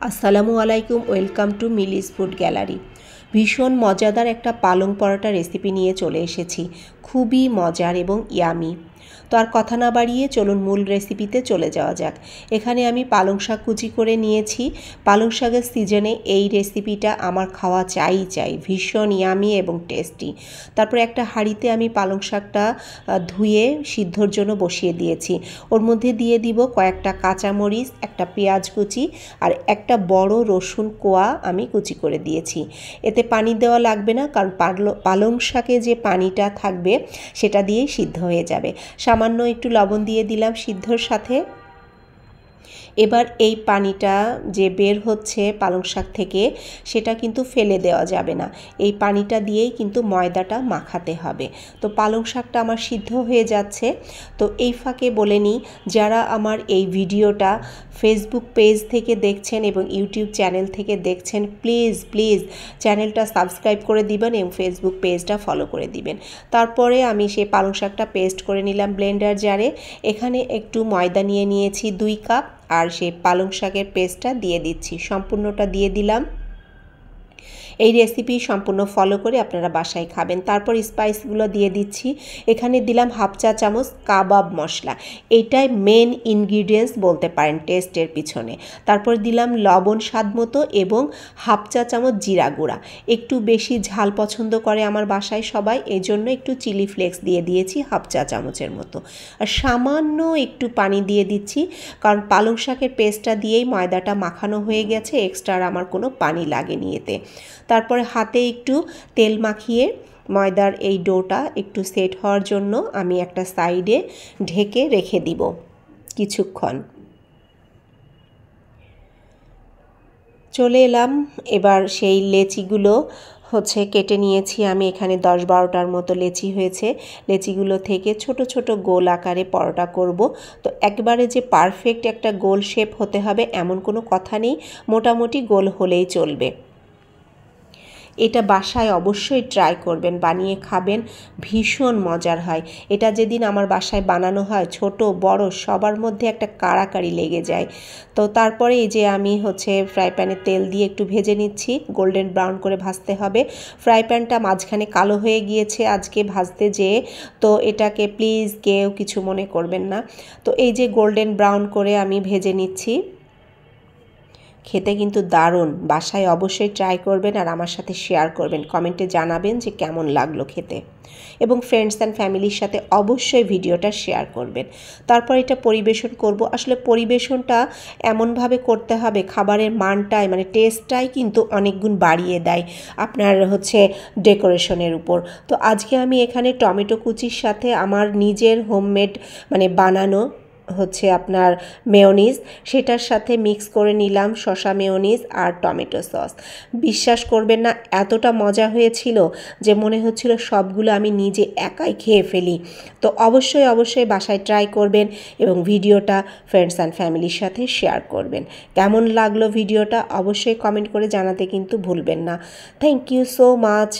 আসসালামু আলাইকুম, welcome to মিলিস food gallery. ভীষণ মজাদার একটা পালং পরোটা রেসিপি নিয়ে চলে এসেছি। খুবই মজার এবং ইয়ামি। তো আর কথা না বাড়িয়ে চলুন মূল রেসিপিতে চলে যাওয়া যাক। এখানে আমি পালং শাক কুচি করে নিয়েছি। পালং শাকের সিজনে এই রেসিপিটা আমার খাওয়া চাই, ভীষণ ইয়ামি এবং টেস্টি। তারপরে একটা হাঁড়িতে আমি পালং শাকটা ধুয়ে সিদ্ধর জন্য বসিয়ে দিয়েছি। ওর মধ্যে দিয়ে দিব কয়েকটা কাঁচামরিচ, একটা পেঁয়াজ কুচি আর একটা বড় রসুন কোয়া আমি কুচি করে দিয়েছি। এতে পানি দেওয়া লাগবে না, কারণ পালং শাকে যে পানিটা থাকবে সেটা দিয়েই সিদ্ধ হয়ে যাবে। সামান্য একটু লবণ দিয়ে দিলাম সিদ্ধর সাথে। এবার এই পানিটা যে বের হচ্ছে পালং শাক থেকে সেটা কিন্তু ফেলে দেওয়া যাবে না। এই পানিটা দিয়েই কিন্তু ময়দাটা মাখাতে হবে। তো পালং শাকটা আমার সিদ্ধ হয়ে যাচ্ছে। তো এই ফাঁকে বলে নিই, যারা আমার এই ভিডিওটা ফেসবুক পেজ থেকে দেখছেন এবং ইউটিউব চ্যানেল থেকে দেখছেন, প্লিজ চ্যানেলটা সাবস্ক্রাইব করে দিবেন এবং ফেসবুক পেজটা ফলো করে দিবেন। তারপরে আমি সেই পালং শাকটা পেস্ট করে নিলাম ব্লেন্ডার জারে। এখানে একটু ময়দা নিয়ে নিয়েছি 2 কাপ, আর সেই পালং শাকের পেস্টটা দিয়ে দিচ্ছি। সম্পূর্ণটা দিয়ে দিলাম। এই রেসিপি সম্পূর্ণ ফলো করে আপনারা বাসায় খাবেন। তারপর স্পাইসগুলো দিয়ে দিচ্ছি। এখানে দিলাম 1/2 চা চামচ কাবাব মশলা। এটাই মেন ইনগ্রিডিয়েন্টস বলতে পারেন টেস্টের পিছনে। তারপর দিলাম লবণ স্বাদ মতো এবং 1/2 চা চামচ জিরা গুঁড়া। একটু বেশি ঝাল পছন্দ করে আমার বাসায় সবাই, এই জন্য একটু চিলি ফ্লেক্স দিয়ে দিয়েছি 1/2 চা চামচের মতো। আর সামান্য একটু পানি দিয়ে দিচ্ছি, কারণ পালং শাকের পেস্টটা দিয়েই ময়দাটা মাখানো হয়ে গেছে, এক্সট্রা আমার কোনো পানি লাগেনি এতে। তারপরে হাতে একটু তেল মাখিয়ে ময়দার এই ডোটা একটু সেট হওয়ার জন্য আমি একটা সাইডে ঢেকে রেখে দিব কিছুক্ষণ। চলে এলাম, এবার সেই লেচিগুলো কেটে নিয়েছি আমি। এখানে 10-12টার মতো লেচি হয়েছে। লেচিগুলো থেকে ছোট ছোট গোল আকারে পরোটা করব। তো একবারে যে পারফেক্ট একটা গোল শেপ হতে হবে এমন কোনো কথা নেই, মোটামুটি গোল হলেই চলবে। এটা বাসায় অবশ্যই ট্রাই করবেন, বানিয়ে খাবেন, ভীষণ মজার হয়। এটা যেদিন আমার বাসায় বানানো হয় ছোট বড় সবার মধ্যে একটা কাড়াকাড়ি লেগে যায়। তো তারপরে এই যে আমি ফ্রাই প্যানে তেল দিয়ে একটু ভেজে নিচ্ছি, গোল্ডেন ব্রাউন করে ভাজতে হবে। ফ্রাই প্যানটা মাঝখানে কালো হয়ে গিয়েছে আজকে ভাজতে যেয়ে, তো এটাকে প্লিজ কেউ কিছু মনে করবেন না। তো এই যে গোল্ডেন ব্রাউন করে আমি ভেজে নিচ্ছি। খেতে কিন্তু দারুণ, বাসায় অবশ্যই ট্রাই করবেন আর আমার সাথে শেয়ার করবেন, কমেন্টে জানাবেন যে কেমন লাগলো খেতে, এবং ফ্রেন্ডস অ্যান্ড ফ্যামিলির সাথে অবশ্যই ভিডিওটা শেয়ার করবেন। তারপর এটা পরিবেশন করব। আসলে পরিবেশনটা এমনভাবে করতে হবে খাবারের মানটাই মানে টেস্টটাই কিন্তু অনেক গুণ বাড়িয়ে দেয় আপনার ডেকোরেশনের উপর। তো আজকে আমি এখানে টমেটো কুচির সাথে আমার নিজের হোমমেড মানে বানানো আপনার মেয়োনিজ, সেটার সাথে মিক্স করে নিলাম শসা মেয়োনিজ আর টমেটো সস। বিশ্বাস করবেন না, এতটা মজা হয়েছিল যে মনে হচ্ছিল সবগুলো আমি নিজে একাই খেয়ে ফেলি। তো অবশ্যই বাসায় ট্রাই করবেন এবং ভিডিওটা ফ্রেন্ডস অ্যান্ড ফ্যামিলির সাথে শেয়ার করবেন। কেমন লাগলো ভিডিওটা অবশ্যই কমেন্ট করে জানাতে কিন্তু ভুলবেন না। Thank you so much.